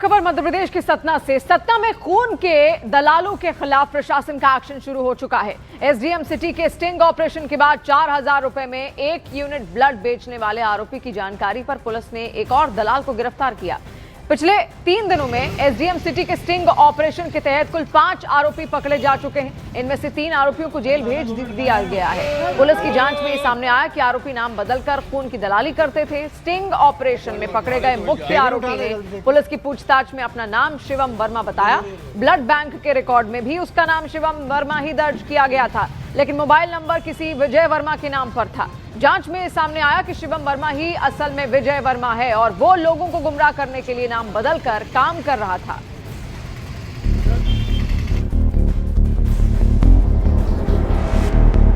खबर मध्य प्रदेश के सतना से। सतना में खून के दलालों के खिलाफ प्रशासन का एक्शन शुरू हो चुका है। एसडीएम सिटी के स्टिंग ऑपरेशन के बाद 4000 रुपए में 1 यूनिट ब्लड बेचने वाले आरोपी की जानकारी पर पुलिस ने एक और दलाल को गिरफ्तार किया। पिछले 3 दिनों में एसडीएम सिटी के स्टिंग ऑपरेशन के तहत कुल 5 आरोपी पकड़े जा चुके हैं। इनमें से 3 आरोपियों को जेल भेज दिया गया है। पुलिस की जांच में ये सामने आया कि आरोपी नाम बदलकर खून की दलाली करते थे। स्टिंग ऑपरेशन में पकड़े गए मुख्य आरोपी ने पुलिस की पूछताछ में अपना नाम शिवम वर्मा बताया। ब्लड बैंक के रिकॉर्ड में भी उसका नाम शिवम वर्मा ही दर्ज किया गया था, लेकिन मोबाइल नंबर किसी विजय वर्मा के नाम पर था। जांच में सामने आया कि शिवम वर्मा ही असल में विजय वर्मा है और वो लोगों को गुमराह करने के लिए नाम बदलकर काम कर रहा था।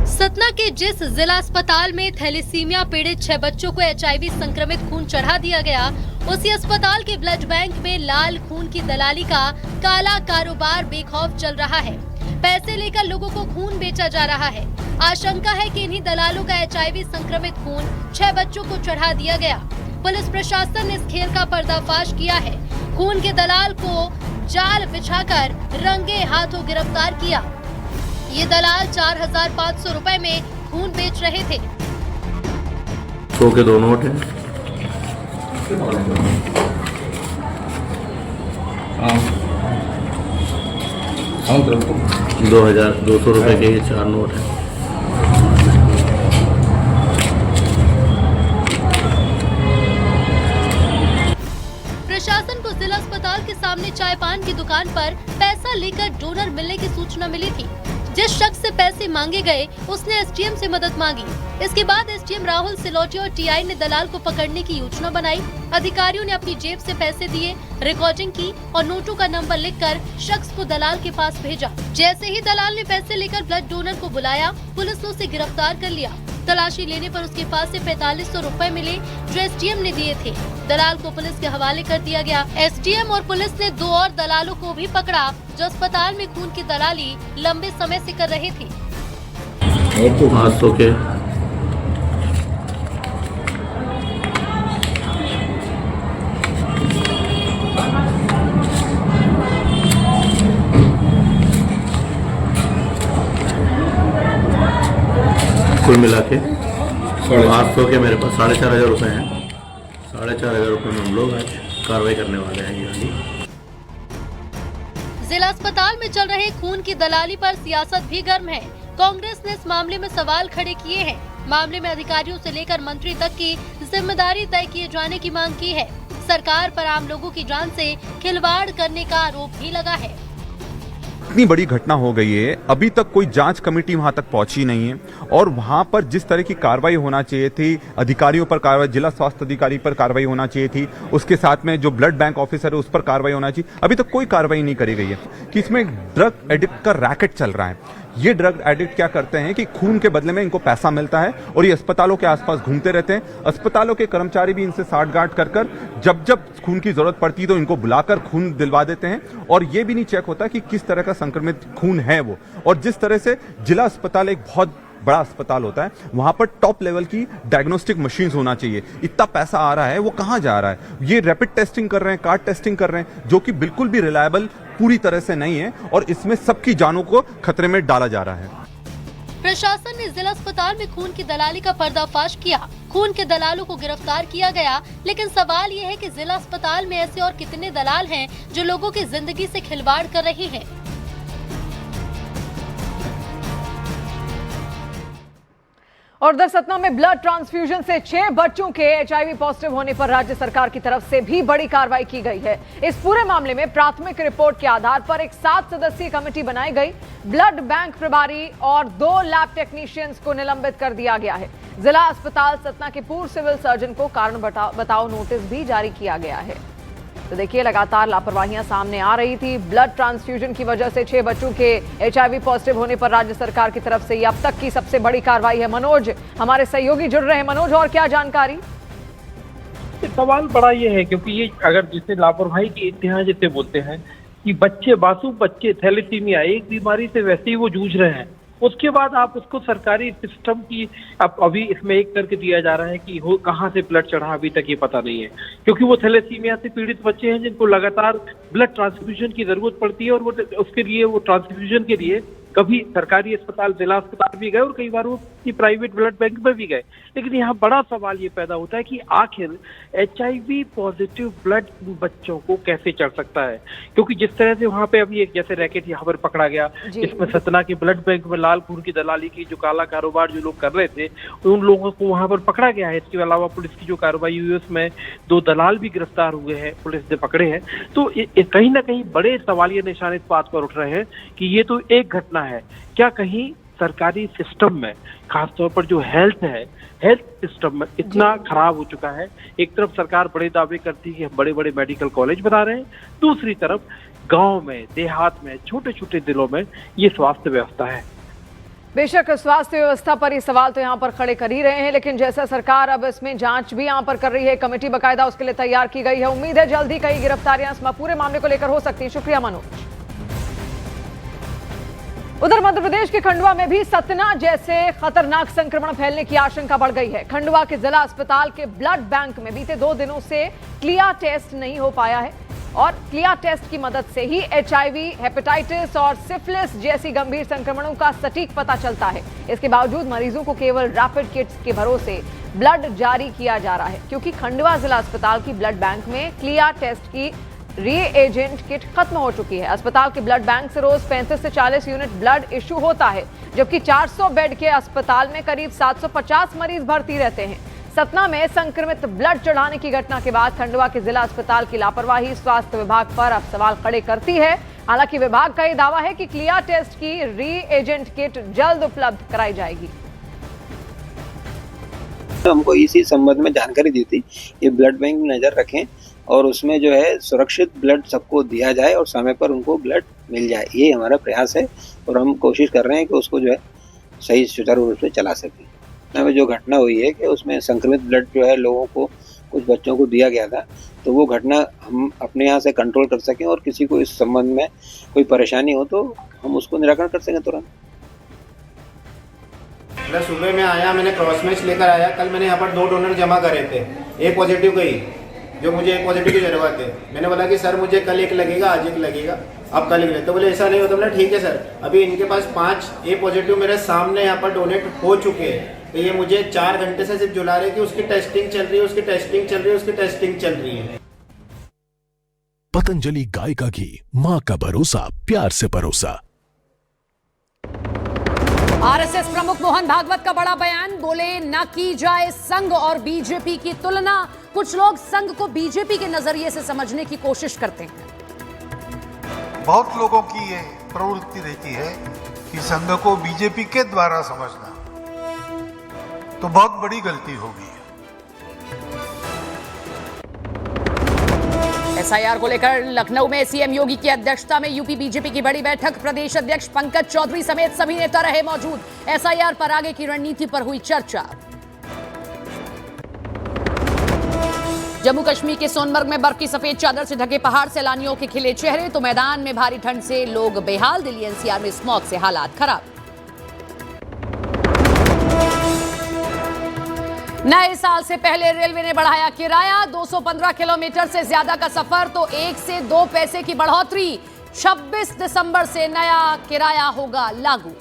सतना के जिस जिला अस्पताल में थैलेसीमिया पीड़ित 6 बच्चों को एचआईवी संक्रमित खून चढ़ा दिया गया, उसी अस्पताल के ब्लड बैंक में लाल खून की दलाली का काला कारोबार बेखौफ चल रहा है। पैसे लेकर लोगों को खून बेचा जा रहा है। आशंका है कि इन्हीं दलालों का एचआईवी संक्रमित खून 6 बच्चों को चढ़ा दिया गया। पुलिस प्रशासन ने इस खेल का पर्दाफाश किया है। खून के दलाल को जाल बिछाकर रंगे हाथों गिरफ्तार किया। ये दलाल 4500 रुपए में खून बेच रहे थे। 100 के 2 नोट हैं। 2200 रुपए के ये 4 नोट हैं। प्रशासन को जिला अस्पताल के सामने चाय पान की दुकान पर पैसा लेकर डोनर मिलने की सूचना मिली थी। जिस शख्स से पैसे मांगे गए उसने एसडीएम से मदद मांगी। इसके बाद एसडीएम राहुल सिलोटी और टीआई ने दलाल को पकड़ने की योजना बनाई। अधिकारियों ने अपनी जेब से पैसे दिए, रिकॉर्डिंग की और नोटों का नंबर लिखकर शख्स को दलाल के पास भेजा। जैसे ही दलाल ने पैसे लेकर ब्लड डोनर को बुलाया, पुलिस ने उसे गिरफ्तार कर लिया। तलाशी लेने पर उसके पास से 4500 रुपए मिले जो एसडीएम ने दिए थे। दलाल को पुलिस के हवाले कर दिया गया। एसडीएम और पुलिस ने 2 और दलालों को भी पकड़ा जो अस्पताल में खून की दलाली लंबे समय से कर रहे थे। 500 के कुल मिला के 800 के मेरे पास 4500 रुपए हैं। 4500 रुपए में हम लोग आज कार्रवाई करने वाले हैं। यानी जिला अस्पताल में चल रहे खून की दलाली पर सियासत भी गर्म है। कांग्रेस ने इस मामले में सवाल खड़े किए हैं। मामले में अधिकारियों से लेकर मंत्री तक की जिम्मेदारी तय किए जाने की मांग की है। सरकार पर आम लोगों की जान से खिलवाड़ करने का आरोप भी लगा है। इतनी बड़ी घटना हो गई है, अभी तक कोई जांच कमेटी वहां तक पहुंची नहीं है और वहां पर जिस तरह की कार्रवाई होना चाहिए थी, अधिकारियों पर कार्रवाई, जिला स्वास्थ्य अधिकारी पर कार्रवाई होना चाहिए थी, उसके साथ में जो ब्लड बैंक ऑफिसर है उस पर कार्रवाई होना चाहिए, अभी तक कोई कार्रवाई नहीं करी गई है। कि इसमें ड्रग एडिक्ट का रैकेट चल रहा है। ये ड्रग एडिक्ट क्या करते हैं कि खून के बदले में इनको पैसा मिलता है और ये अस्पतालों के आसपास घूमते रहते हैं। अस्पतालों के कर्मचारी भी इनसे साठगांठ कर जब जब खून की जरूरत पड़ती है तो इनको बुलाकर खून दिलवा देते हैं और ये भी नहीं चेक होता कि किस तरह का संक्रमित खून है वो। और जिस तरह से जिला अस्पताल एक बहुत बड़ा अस्पताल होता है, वहां पर टॉप लेवल की डायग्नोस्टिक मशीन्स होना चाहिए। इतना पैसा आ रहा है, वो कहां जा रहा है? ये रैपिड टेस्टिंग कर रहे हैं, कार्ड टेस्टिंग कर रहे हैं, जो कि बिल्कुल भी रिलायबल पूरी तरह से नहीं है और इसमें सबकी जानों को खतरे में डाला जा रहा है। प्रशासन ने जिला अस्पताल में खून की दलाली का पर्दाफाश किया। खून के दलालों को गिरफ्तार किया गया, लेकिन सवाल ये है कि जिला अस्पताल में ऐसे और कितने दलाल हैं जो लोगों की जिंदगी से खिलवाड़ कर रहे हैं। और उधर सतना में ब्लड ट्रांसफ्यूजन से 6 बच्चों के एचआईवी पॉजिटिव होने पर राज्य सरकार की तरफ से भी बड़ी कार्रवाई की गई है। इस पूरे मामले में प्राथमिक रिपोर्ट के आधार पर एक 7 सदस्यीय कमेटी बनाई गई। ब्लड बैंक प्रभारी और 2 लैब टेक्नीशियंस को निलंबित कर दिया गया है। जिला अस्पताल सतना के पूर्व सिविल सर्जन को कारण बताओ नोटिस भी जारी किया गया है। तो देखिए, लगातार लापरवाहियां सामने आ रही थी। ब्लड ट्रांसफ्यूजन की वजह से 6 बच्चों के एचआईवी पॉजिटिव होने पर राज्य सरकार की तरफ से ये अब तक की सबसे बड़ी कार्रवाई है। मनोज, हमारे सहयोगी जुड़ रहे हैं। मनोज, और क्या जानकारी? सवाल बड़ा ये है क्योंकि ये अगर जिसे लापरवाही की इंतहा जिसे बोलते हैं कि बच्चे मासूम बच्चे थैलेसीमिया एक बीमारी से वैसे ही वो जूझ रहे हैं उसके बाद आप उसको सरकारी सिस्टम की अब अभी इसमें एक करके दिया जा रहा है कि हो कहाँ से ब्लड चढ़ा अभी तक ये पता नहीं है, क्योंकि वो थैलेसीमिया से पीड़ित बच्चे हैं जिनको लगातार ब्लड ट्रांसफ्यूजन की जरूरत पड़ती है, और वो उसके लिए वो ट्रांसफ्यूजन के लिए कभी सरकारी अस्पताल, जिला अस्पताल भी गए और कई बार वो प्राइवेट ब्लड बैंक में भी गए। लेकिन यहाँ बड़ा सवाल ये पैदा होता है कि आखिर HIV पॉजिटिव ब्लड बच्चों को कैसे चढ़ सकता है, क्योंकि जिस तरह से वहाँ पे अभी एक जैसे रैकेट यहाँ पर पकड़ा गया, इसमें सतना के ब्लड बैंक में लाल खून की दलाली की जो काला कारोबार जो लोग कर रहे थे उन लोगों को वहाँ पर पकड़ा गया है। इसके अलावा पुलिस की जो कार्रवाई हुई उसमें 2 दलाल भी गिरफ्तार हुए हैं, पुलिस ने पकड़े हैं। तो कहीं ना कहीं बड़े सवालिया निशान इस बात पर उठ रहे हैं कि ये तो एक घटना है, क्या कहीं सरकारी सिस्टम में खासतौर पर जो हेल्थ सिस्टम में इतना खराब हो चुका है। एक तरफ सरकार बड़े दावे करती है कि हम बड़े बड़े मेडिकल कॉलेज बना रहे हैं, दूसरी तरफ गांव में, देहात में, छोटे छोटे जिलों में ये स्वास्थ्य व्यवस्था है। बेशक स्वास्थ्य व्यवस्था पर ये सवाल तो यहाँ पर खड़े कर ही रहे हैं, लेकिन जैसा सरकार अब इसमें जांच भी यहाँ पर कर रही है, कमेटी बाकायदा उसके लिए तैयार की गई है। उम्मीद है जल्द ही कई गिरफ्तारियां इस पूरे मामले को लेकर हो सकती है। शुक्रिया मनोज। उधर मध्य प्रदेश के खंडवा में भी सतना जैसे खतरनाक संक्रमण फैलने की आशंका बढ़ गई है। खंडवा के जिला अस्पताल के ब्लड बैंक में बीते 2 दिनों से क्लियर टेस्ट नहीं हो पाया है, और क्लियर टेस्ट की मदद से ही HIV, हेपेटाइटिस और सिफिलिस जैसी गंभीर संक्रमणों का सटीक पता चलता है। इसके बावजूद मरीजों को केवल रैपिड किट्स के भरोसे ब्लड जारी किया जा रहा है, क्योंकि खंडवा जिला अस्पताल की ब्लड बैंक में क्लियर टेस्ट की रीएजेंट किट खत्म हो चुकी है। अस्पताल के ब्लड बैंक से रोज 35 से 40 यूनिट ब्लड इशू होता है, जबकि 400 बेड के अस्पताल में करीब 750 मरीज भर्ती रहते हैं। सतना में संक्रमित ब्लड चढ़ाने की घटना के बाद खंडवा के जिला अस्पताल की लापरवाही स्वास्थ्य विभाग पर अब सवाल खड़े करती है। हालांकि विभाग का यह दावा है कि क्लियर टेस्ट की रीएजेंट किट जल्द उपलब्ध कराई जाएगी। हमको इसी संबंध में जानकारी दी थी कि ब्लड बैंक में नजर रखें और उसमें जो है सुरक्षित ब्लड सबको दिया जाए और समय पर उनको ब्लड मिल जाए। ये हमारा प्रयास है और हम कोशिश कर रहे हैं कि उसको जो है सही सुचारू रूप से चला सकें। हमें जो घटना हुई है कि उसमें संक्रमित ब्लड जो है लोगों को, कुछ बच्चों को दिया गया था, तो वो घटना हम अपने यहाँ से कंट्रोल कर सकें और किसी को इस संबंध में कोई परेशानी हो तो हम उसको निराकरण कर सकें तुरंत। सुबह में आया, मैंने क्रॉस मैच लेकर आया। कल मैंने यहाँ पर 2 डोनर जमा करे थे, एक पॉजिटिव गई, जो मुझे एक पॉजिटिव की जरूरत है। मैंने बोला कि सर मुझे कल 1 लगेगा, आज 1 लगेगा, अब कल 1 लगेगा। तो बोले ऐसा नहीं होता। बोला ठीक है सर, अभी इनके पास 5 ए पॉजिटिव मेरे सामने यहाँ पर डोनेट हो चुके हैं, तो ये मुझे 4 घंटे से सिर्फ जुला रहे कि उसकी टेस्टिंग चल रही है, उसकी टेस्टिंग चल रही है, उसकी टेस्टिंग चल रही है। पतंजलि गाय का घी, मां का भरोसा, प्यार से परोसा। आरएसएस प्रमुख मोहन भागवत का बड़ा बयान, बोले न की जाए संघ और बीजेपी की तुलना। कुछ लोग संघ को बीजेपी के नजरिए से समझने की कोशिश करते हैं। बहुत लोगों की ये प्रवृत्ति रहती है कि संघ को बीजेपी के द्वारा समझना, तो बहुत बड़ी गलती होगी। एसआईआर को लेकर लखनऊ में सीएम योगी की अध्यक्षता में यूपी बीजेपी की बड़ी बैठक। प्रदेश अध्यक्ष पंकज चौधरी समेत सभी नेता रहे मौजूद। एसआईआर पर आगे की रणनीति पर हुई चर्चा। जम्मू कश्मीर के सोनमर्ग में बर्फ की सफेद चादर से ढके पहाड़, सैलानियों के खिले चेहरे तो मैदान में भारी ठंड से लोग बेहाल। दिल्ली एनसीआर में स्मॉग से हालात खराब। नए साल से पहले रेलवे ने बढ़ाया किराया। 215 किलोमीटर से ज्यादा का सफर तो 1 से 2 पैसे की बढ़ोतरी। 26 दिसंबर से नया किराया होगा लागू।